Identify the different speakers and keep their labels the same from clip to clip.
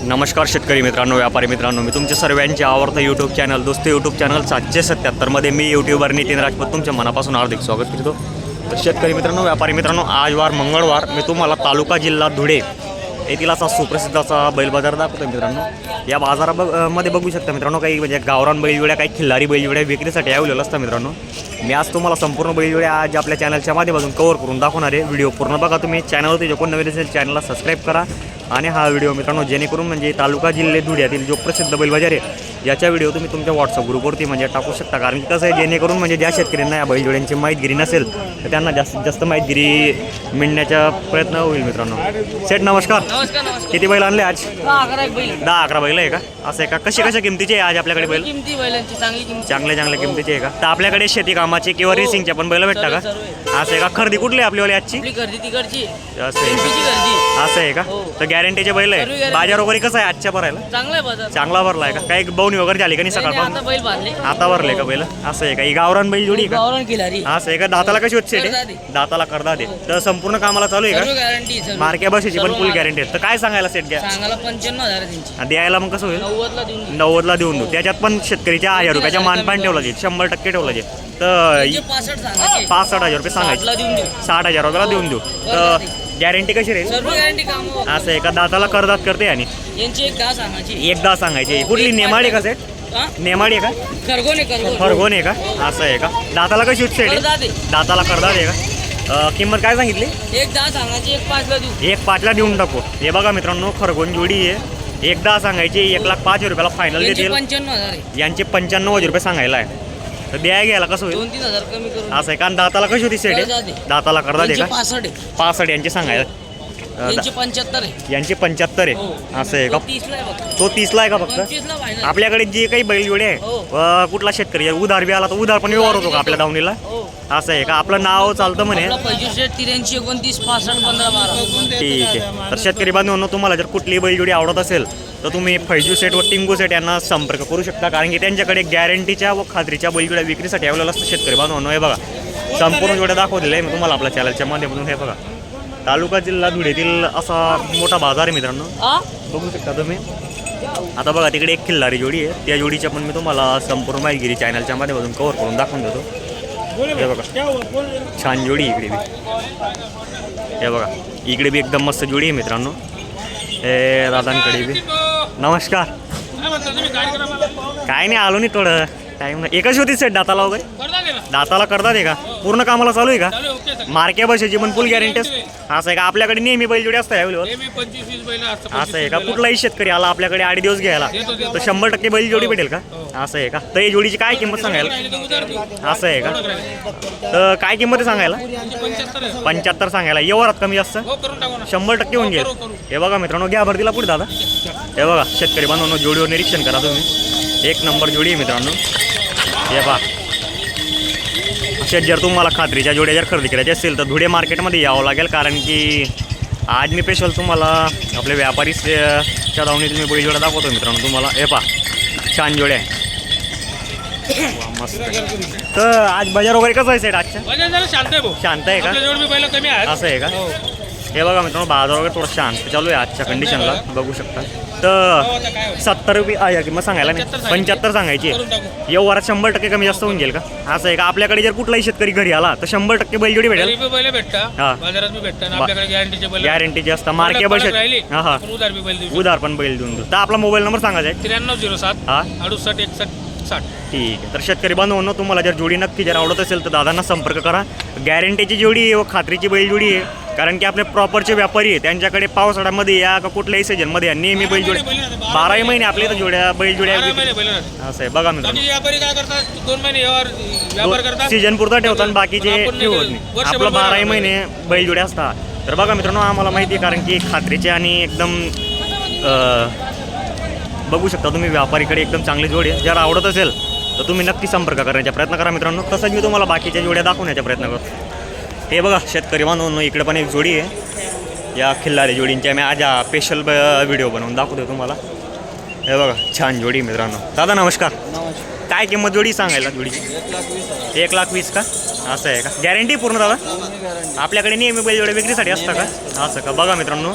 Speaker 1: नमस्कार शेतकरी मित्रांनो, व्यापारी मित्रांनो, मी तुमच्या सर्वांचे आवडतं यूट्यूब चॅनल दोस्त यूट्यूब चॅनल 777 मध्ये मी यूट्यूबर नितीन राजपूत तुमच्या मनापासून हार्दिक स्वागत करतो. तर शेतकरी मित्रांनो, व्यापारी मित्रांनो, आज वार मंगळवार मी तुम्हाला तालुका जिल्हा धुळे येथील असा सुप्रसिद्ध असा बैल बाजार दाखवतो मित्रांनो. या बाजारामध्ये बघू शकता मित्रांनो, काही म्हणजे गावरान बैलजोड्या, काही खिल्लारी बैलजोड्या विक्रीसाठी अवेलेबल असतात मित्रांनो. मी आज तुम्हाला संपूर्ण बैलजोड्या आज आपल्या चॅनलच्या माध्यमातून कव्हर करून दाखवणार आहे. व्हिडिओ पूर्ण बघा तुम्ही. चॅनलवरती जो कोण नवीन असेल चॅनलला सबस्क्राईब करा आणि हा व्हिडिओ मित्रांनो जेणेकरून म्हणजे तालुका जिल्हे धुळ्यातील जो प्रसिद्ध बैल बाजार आहे याचा व्हिडिओ तुम्ही तुमच्या व्हॉट्सअप ग्रुपवरती म्हणजे टाकू शकता. कारण की कसं आहे, जेणेकरून म्हणजे ज्या शेतकऱ्यांना या बैलजोड्यांची माहितगिरी नसेल तर त्यांना जास्तीत जास्त माहितगिरी मिळण्याचा प्रयत्न होईल मित्रांनो. सेठ नमस्कार. किती बैल आणले आज? 10-11 बैल आहे का? असं आहे का? कशा किमतीचे आहे आज आपल्याकडे बैल? चांगल्या किमतीचे आहे का? तर आपल्याकडे शेती कामाचे किंवा रेसिंगचे पण बैल भेटता का? असं आहे का? खरेदी कुठली आहे आपलीवाली आजची? असं आहे का? तर गॅरंटीचे बैल आहे. बाजार वगैरे कसं आहे आजच्या भरायला? चांगला भरला आहे का? काही बवणी वगैरे झाली का नाही सकाळपासून? आता भरले का बैल? असं आहे का? ही गावरान बैल जोडी का? असं आहे का? दाताला कशी होत सेट आहे? दाताला करदा दे. तर संपूर्ण कामाला चालू आहे का? मार्क्या बसायची पण फुल गॅरंटी आहे. तर काय सांगायला सेट घ्या?
Speaker 2: 95,000
Speaker 1: द्यायला मग कसं होईल? 90ला देऊन देऊ. त्याच्यात पण शेतकरीच्या 1000 रुपयाच्या मानपान ठेवला जाईल, 100% ठेवला जाईल. तर 65,000 रुपये सांगायचे, 60,000 रुपयाला देऊन देऊ. तर गॅरंटी कशी राहील? असं आहे का? दाताला करदात करते आणि एकदा सांगायची. कुठली नेमाडी का सेट? नेमाडी आहे का? खरगोन आहे का? असं आहे का? दाताला कशी सेट आहे? दाताला करदात आहे का? किंमत काय सांगितली?
Speaker 2: 1,10 सांगायची, 1,05ला देऊ.
Speaker 1: 1,05ला देऊन टाकू. हे बघा मित्रांनो, खरगोन जोडी आहे. एकदा सांगायची, 1,05,000 रुपयाला फायनल देतील.
Speaker 2: 95,000
Speaker 1: यांचे 95,000 रुपये सांगायला आहे. तर द्याय घ्यायला कसं होईल?
Speaker 2: 2-3 हजार कमी करून.
Speaker 1: असं आहे का? दाताला कशी होती सेट आहे? दाताला करदा दे का? 65 यांचे सांगायला.
Speaker 2: 75 आहे.
Speaker 1: यांचे 75 आहे. असं आहे का?
Speaker 2: 30ला आहे फक्त.
Speaker 1: तो 30ला आहे का फक्त?
Speaker 2: 25ला फायनल.
Speaker 1: आपल्याकडे जे काही बैलजोडे आहे, कुठला शेतकरी आहे, उधार बी आला तर उधार पण व्यवहार होतो का आपल्या दावणीला? असं आहे का? आपलं नाव चालतं म्हणे.
Speaker 2: 83 29 65 15 12.
Speaker 1: ठीक आहे. तर शेतकरी बांधवांनो, तुम्हाला जर कुठलीही बैलजोडी आवडत असेल तर तुम्ही फैजू सेट व टिंगू सेट यांना संपर्क करू शकता. कारण की त्यांच्याकडे गॅरंटीच्या व खात्रीच्या बैलजोड्या विक्रीसाठी अवेलेबल असतं. शेतकरी बांधवांनो, हे बघा संपूर्ण जोड्या दाखवलेलं आहे मी तुम्हाला आपल्या चॅनलच्या माध्यमातून. हे बघा तालुका जिल्हा धुळेतील असा मोठा बाजार आहे मित्रांनो, बघू शकता तुम्ही. आता बघा तिकडे एक खिल्लारी जोडी आहे, त्या जोडीच्या पण मी तुम्हाला संपूर्ण माहिती चॅनलच्या माध्यमातून कव्हर करून दाखवून देतो. हे बघा छान जोडी इकडे बी. हे बघा इकडे बी एकदम मस्त जोडी आहे मित्रांनो. हे दादांकडे बी. नमस्कार. काय नाही, आलो नाही, थोडं टाईम नाही. एकच होती सेट दाताला वगैरे? दाताला करतात आहे का? पूर्ण कामाला चालू आहे का? मार्क्या बसायची पण फुल गॅरंटी असं आहे का? आपल्याकडे नेहमी बैलजोडी असतात अवेलेबल? असं आहे का? कुठलाही शेतकरी आला आपल्याकडे 8 दिवस घ्यायला तर 100% बैलजोडी भेटेल का? असं आहे का? तर या जोडीची काय किंमत सांगायला? असं आहे का? तर काय किंमत आहे सांगायला? 75 सांगायला. व्यवहारात कमी जास्त 100% होऊन गेल. हे बघा मित्रांनो, घ्या भरतीला पुढे दादा. हे बघा शेतकरी बांधवांनो, जोडीवर निरीक्षण करा तुम्ही. एक नंबर जोडी आहे मित्रांनो. हे पहा, जर तुम्हाला खात्रीच्या जोड्या जर खरेदी करायची असेल तर धुळे मार्केटमध्ये यावं लागेल. कारण की आज मी स्पेशल तुम्हाला आपल्या व्यापारीच्या दावणीतील मी बैल जोड्या दाखवतो मित्रांनो तुम्हाला. हे पहा छान जोड्या आहे, मस्त. तर आज बाजार वगैरे कसं आहे सेट आजच्या? शांत आहे का? असं आहे का? हे बघा मित्रांनो, बाजार वगैरे थोडं शांत चालू आहे आजच्या कंडिशनला, बघू शकता. तर 70 रुपये आहे किंमत सांगायला नाही, 75 सांगायची. व्यवहारात 100% कमी जास्त होऊन गेल का? असं आहे का? आपल्याकडे जर कुठलाही शेतकरी घरी आला तर 100% बैलजोडी भेटेल. गॅरंटीचे असतात. मार्के बसेल. हां हां, उधार पण बैल देऊन देऊ. तर आपला मोबाईल नंबर सांगायचा आहे?
Speaker 2: 9307
Speaker 1: हां
Speaker 2: 68 61 60.
Speaker 1: ठीक आहे. तर शेतकरी बांधवांनो, तुम्हाला जर जोडी नक्की जर आवडत असेल तर दादांना संपर्क करा. गॅरंटीची जोडी आहे व खात्रीची बैलजोडी आहे. कारण की आपले प्रॉपरचे व्यापारी आहे, त्यांच्याकडे पावसाळ्यामध्ये या का कुठल्याही सीझनमध्ये या नेहमी बैलजोडी 12 महिने आपल्या इथं जोड्या बैलजोड्या असं आहे. बघा मित्रांनो, सीझन पुरता ठेवतात, बाकीचे ठेवत नाही. आपलं 12 महिने बैलजोड्या असतात. तर बघा मित्रांनो, आम्हाला माहिती आहे कारण की खात्रीचे आणि एकदम बघू शकता तुम्ही व्यापारीकडे एकदम चांगली जोडी आहे. जर आवडत असेल तर तुम्ही नक्की संपर्क करण्याचा प्रयत्न करा मित्रांनो. तसंच मी तुम्हाला बाकीच्या जोड्या दाखवण्याचा प्रयत्न करतो. हे बघा शेतकरी बांधवांनो, इकडे पण एक जोडी आहे. या खिल्लारी जोडींच्या मी आज स्पेशल व्हिडिओ बनवून दाखवतो तुम्हाला. हे बघा छान जोडी मित्रांनो. दादा नमस्कार. काय किंमत जोडी सांगायला जोडीची? 1,20,000 का? असं आहे का? गॅरंटी पूर्ण दादा? आपल्याकडे नेहमी बैलजोड्या विक्रीसाठी असतं का? असं का? बघा मित्रांनो,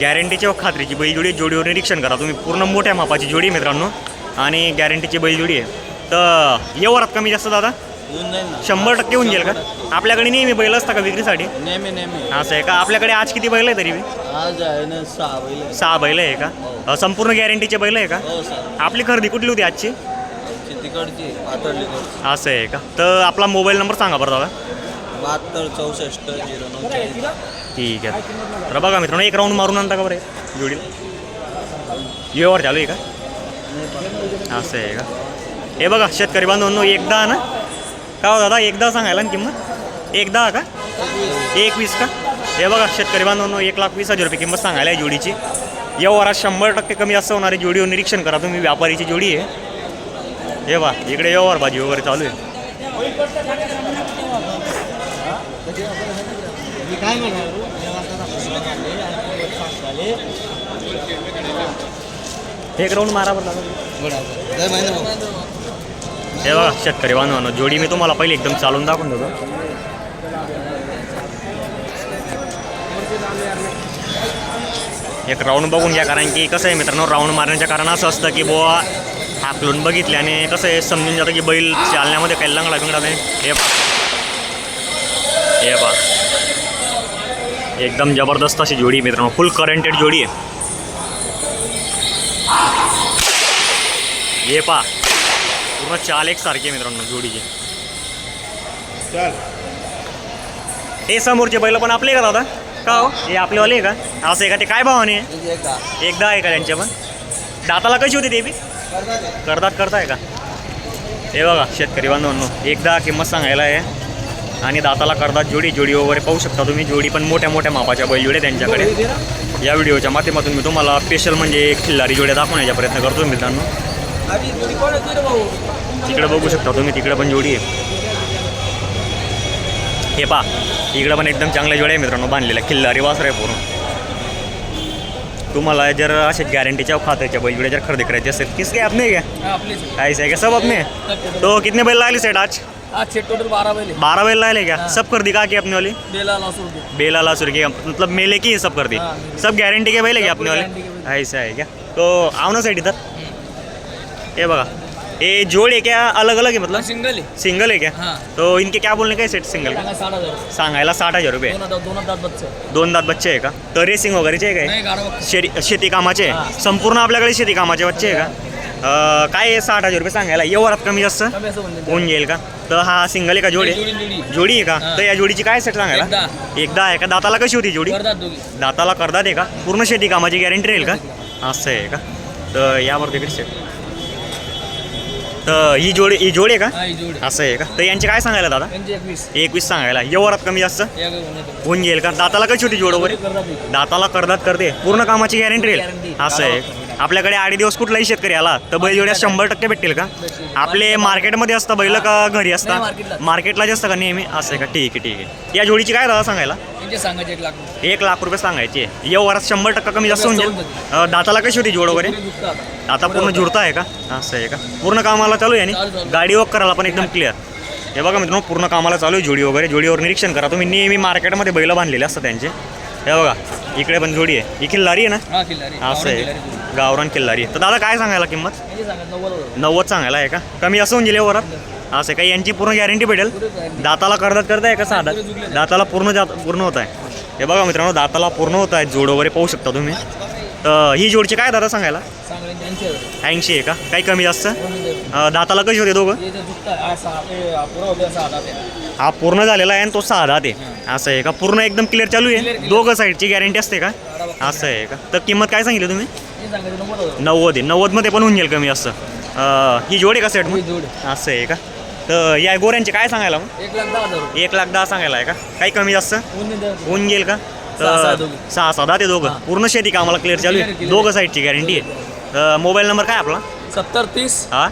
Speaker 1: गॅरंटीची व खात्रीची बैलजोडी आहे. जोडीवर निरीक्षण करा तुम्ही. पूर्ण मोठ्या मापाची जोडी आहे मित्रांनो आणि गॅरंटीची बैलजोडी आहे. तर व्यवहारात कमी जास्त दादा
Speaker 3: येऊन जाईल ना
Speaker 1: 100% होऊन जाईल का? आपल्याकडे नेहमी बैल असता का विक्रीसाठी?
Speaker 3: नेहमी
Speaker 1: असं आहे का? आपल्याकडे आज किती बैल आहे तरी बी?
Speaker 3: आज आहे ना 6 बैल
Speaker 1: 6 बैल आहे का? संपूर्ण गॅरंटीचे बैल आहे का?
Speaker 3: हो सर
Speaker 1: आपली खरेदी कुठली होती आजची?
Speaker 3: तिकडची पातळलीकडची
Speaker 1: असं आहे का? तर आपला मोबाईल नंबर सांगा बरं दादा.
Speaker 3: 72 64 09
Speaker 1: ठीक आहे. तर बघा मित्रांनो एक राऊंड मारून आणता का बरं जोडीला? व्यवहार चालू आहे का? असं आहे का? हे बघा शेतकरी बांधवांनो एकदा ना का हो दादा एकदा सांगायला ना किंमत? एकदा का 21 का? हे बघा शेतकरी बांधवांनो 1,20,000 रुपये किंमत सांगायला आहे जोडीची. व्यवहारात 100% कमी जास्त होणारी जोडीवर निरीक्षण करा तुम्ही. व्यापारीची जोडी आहे. हे बा इकडे व्यवहार भाजी वगैरे चालू आहे. एक राऊंड मारा बरं हे बघा शेतकरी बांधवांनो जोडी मी तुम्हाला पहिले एकदम चालून दाखवून देतो. एक राऊंड बघून घ्या कारण की कसं आहे मित्रांनो राऊंड मारण्याचं कारण असं असतं की बुवा हाकलून बघितल्याने कसं आहे समजून जातं की बैल चालण्यामध्ये काही लंगडा बिंगडा नाही. हे पा एकदम जबरदस्त अशी जोडी मित्रांनो. फुल करंटेड जोडी आहे. हे पा पूर्ण चाल एक सारखी आहे मित्रांनो जोडीची. हे समोरचे बैल पण आपले का दादा? का हो हे आपलेवाले आहे का? असं आहे का? ते काय भावाने आहे? एकदा आहे का त्यांच्या पण? दाताला कशी होती ते बी? करताय का? हे बघा शेतकरी बांधवांनो एकदा किंमत सांगायला आहे आणि दाताला करतात जोडी वगैरे पाहू शकता तुम्ही. जोडी पण मोठ्या मोठ्या मापाच्या बैलजोड्या त्यांच्याकडे. या व्हिडिओच्या माध्यमातून मी तुम्हाला स्पेशल म्हणजे खिल्लारी जोड्या दाखवण्याचा प्रयत्न करतो मित्रांनो. तिकडे बघू शकता तुम्ही. तिकडे पण जोडी आहे. हे पा इकडे पण एकदम चांगल्या जोड्या आहे मित्रांनो बांधलेल्या. खिल्लारी वासर आहे पूर्ण. तुम्हाला जर असे गॅरंटीच्या खात्याच्या बैलजोड्या जर खरेदी करायची असेल किसके आपने क्या ऐसे है क्या? सब अपने. तो कितने बैल लागले सेट आज
Speaker 2: टोटल 12 बैल
Speaker 1: 12 बैल लाए क्या? सब कर दी का की अपने वाली?
Speaker 2: बेला
Speaker 1: बेला सुर के मतलब मेले की सब कर दी. सब गॅरंटी के बैल है क्या अपने वाले? ऐसा है क्या? तो आओ ना साइड इधर. ये बघा ये जोड़ है क्या? अलग अलग है मतलब
Speaker 2: सिंगल
Speaker 1: सिंगल है क्या?
Speaker 2: हाँ.
Speaker 1: तो इनके क्या बोलने का सेट सिंगल का?
Speaker 2: 60,000
Speaker 1: सांगायला 60,000 रुपये.
Speaker 2: दोन दात बच्चे
Speaker 1: 2 दात बच्चे आहे का? तर रेसिंग वगैरेचे आहे
Speaker 2: नाही
Speaker 1: काय?
Speaker 2: गाडवा
Speaker 1: शेती कामाचे
Speaker 2: हां.
Speaker 1: संपूर्ण आपल्याकडे शेती कामाचे बच्चे आहे का? काय आहे 60,000 रुपये सांगायला? व्यवहारात कमी जास्त
Speaker 2: कमी असं म्हणते.
Speaker 1: होऊन जाईल का? तर हा सिंगल आहे का जोडी? जोडी आहे का? तर या जोडीची काय सेट सांगायला? एकदा आहे का? दाताला कशी होती जोडी?
Speaker 2: करतात दोघी.
Speaker 1: दाताला करतात आहे का? पूर्ण शेती कामाची गॅरंटी राहील का? असं आहे का? तर यावर तिकडे सेट. तर ही जोडी आहे का?
Speaker 2: हा, ही जोडी.
Speaker 1: असं आहे का? तर यांची काय सांगायला दादा?
Speaker 2: त्यांची 21.
Speaker 1: 21 सांगायला. व्यवहारात कमी जास्त
Speaker 2: या काय होण्यात.
Speaker 1: होऊन जाईल का? दाताला कशी होती जोड वगैरे?
Speaker 2: करतात दोघी.
Speaker 1: दाताला करदात करते. पूर्ण कामाची गॅरंटी राहील.
Speaker 2: Guarantee.
Speaker 1: असं आहे. आपल्याकडे 8 दिवस कुठलाही शेतकरी आला तर बैल जोड्या 100% भेटतील का? आपले मार्केटमध्ये असतं बैल का घरी
Speaker 2: नाही,
Speaker 1: असतं?
Speaker 2: मार्केटला.
Speaker 1: मार्केटला जास्त का नेहमी? असं आहे का? ठीक आहे. या जोडीची काय दादा सांगायला?
Speaker 2: त्यांचे सांगायचे 1 लाख.
Speaker 1: 1 लाख रुपये सांगायचे. व्यवहारात 100% कमी जास्त होऊन जाईल. दाताला कशी होती जोड वगैरे?
Speaker 2: पुढे दुखतात.
Speaker 1: आता पूर्ण जुळता आहे का? असं आहे का? पूर्ण कामाला चालू आहे आणि
Speaker 2: चालू.
Speaker 1: गाडी वॉक करायला पण एकदम क्लिअर. हे बघा मित्रांनो पूर्ण कामाला चालू आहे जोडी वगैरे. जोडीवर निरीक्षण करा तुम्ही. नेहमी मार्केटमध्ये बैल बांधलेले असतात त्यांचे. हे बघा इकडे पण जोडी आहे. ही खिल्लारी आहे ना?
Speaker 2: हा किल्लारी.
Speaker 1: असं आहे. गावरान किल्लारी आहे. तर दादा काय सांगायला किंमत?
Speaker 2: त्यांचे सांगत 90,000.
Speaker 1: 90 सांगायला आहे का? कमी असं होऊन गेले वरात. असं आहे का? यांची पूर्ण गॅरंटी भेटेल? दाताला करताय का साधा? दाताला पूर्ण होत आहे. हे बघा मित्रांनो दाताला पूर्ण होत आहे. जोड वगैरे पाहू शकता तुम्ही. तर ही जोडची काय दादा सांगायला?
Speaker 2: सांगायचे 80,000.
Speaker 1: 80 आहे का? काही कमी जास्त? दाताला कशी होते दोघं?
Speaker 2: हे जे दुखतात, हा सहा ते पुरा होते 6 दात आहे.
Speaker 1: हा पूर्ण झालेला आहे आणि तो 6 दात आहे. असं आहे का? पूर्ण एकदम क्लिअर चालू आहे.
Speaker 2: Clear.
Speaker 1: दोघं साईडची गॅरंटी असते का? असं आहे का? तर किंमत काय सांगितली तुम्ही?
Speaker 2: हे सांगायचे 90,000.
Speaker 1: 90 आहे. 90मध्ये पण होऊन जाईल कमी असं. ही जोड आहे का सेट
Speaker 2: ही
Speaker 1: मग?
Speaker 2: जोड.
Speaker 1: असं आहे का? तर या गोऱ्यांचे काय सांगायला मग?
Speaker 2: 1,10,000 रुपये.
Speaker 1: 1,10,000 सांगायला आहे का? काही कमी जास्त
Speaker 2: होऊन देतात.
Speaker 1: होऊन गेल का?
Speaker 2: 6 दोघी.
Speaker 1: 6 ते दोघं. पूर्ण शेती कामाला क्लिअर चालू आहे.
Speaker 2: Clear.
Speaker 1: दोघं साईडची गॅरंटी आहे. मोबाईल नंबर काय आपला?
Speaker 2: 70 30
Speaker 1: हा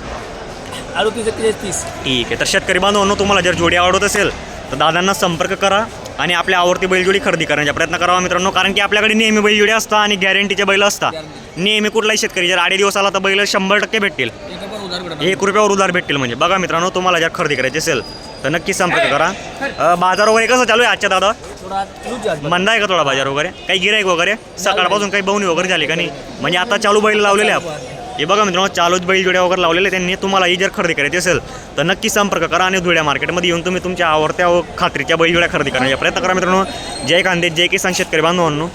Speaker 2: 38 41 30.
Speaker 1: ठीक आहे. तर शेतकरी बांधवांनो तुम्हाला जर जोडी आवडत असेल तर दादांना संपर्क करा आणि आपल्या आवडती बैलजोडी खरेदी करण्याचा प्रयत्न करावा मित्रांनो. कारण की आपल्याकडे नेहमी बैलजोडी असतात आणि गॅरंटीचे बैल असतात. नेहमी कुठलाही शेतकरी जर 8 दिवस आला तर बैल 100% भेटतील.
Speaker 2: एक पण उधार भेटणार.
Speaker 1: 1 रुपयावर उधार भेटतील. म्हणजे बघा मित्रांनो तुम्हाला जर खरेदी करायची असेल तर नक्की संपर्क करा. बाजार वगैरे कसं चालू आहे आजच्या दादा?
Speaker 2: थोडा लूज आहे.
Speaker 1: मंदा आहे का थोडा बाजार वगैरे काही गिराईक वगैरे सकाळपासून काही बवणी वगैरे झाली का नाही म्हणजे आता चालू बैल लावलेले आहे हे बघा मित्रांनो चालूच बैल जोड्या वगैरे लावलेले त्यांनी तुम्हाला ही जर खरेदी करायची असेल तर नक्की संपर्क करा आणि धुळ्या मार्केटमध्ये येऊन तुम्ही तुमच्या आवडत्या व खात्रीच्या बैल जोड्या खरेदी करण्याचा प्रयत्न करा मित्रांनो. जय कांदे जय किसान शेतकरी बांधवांनो.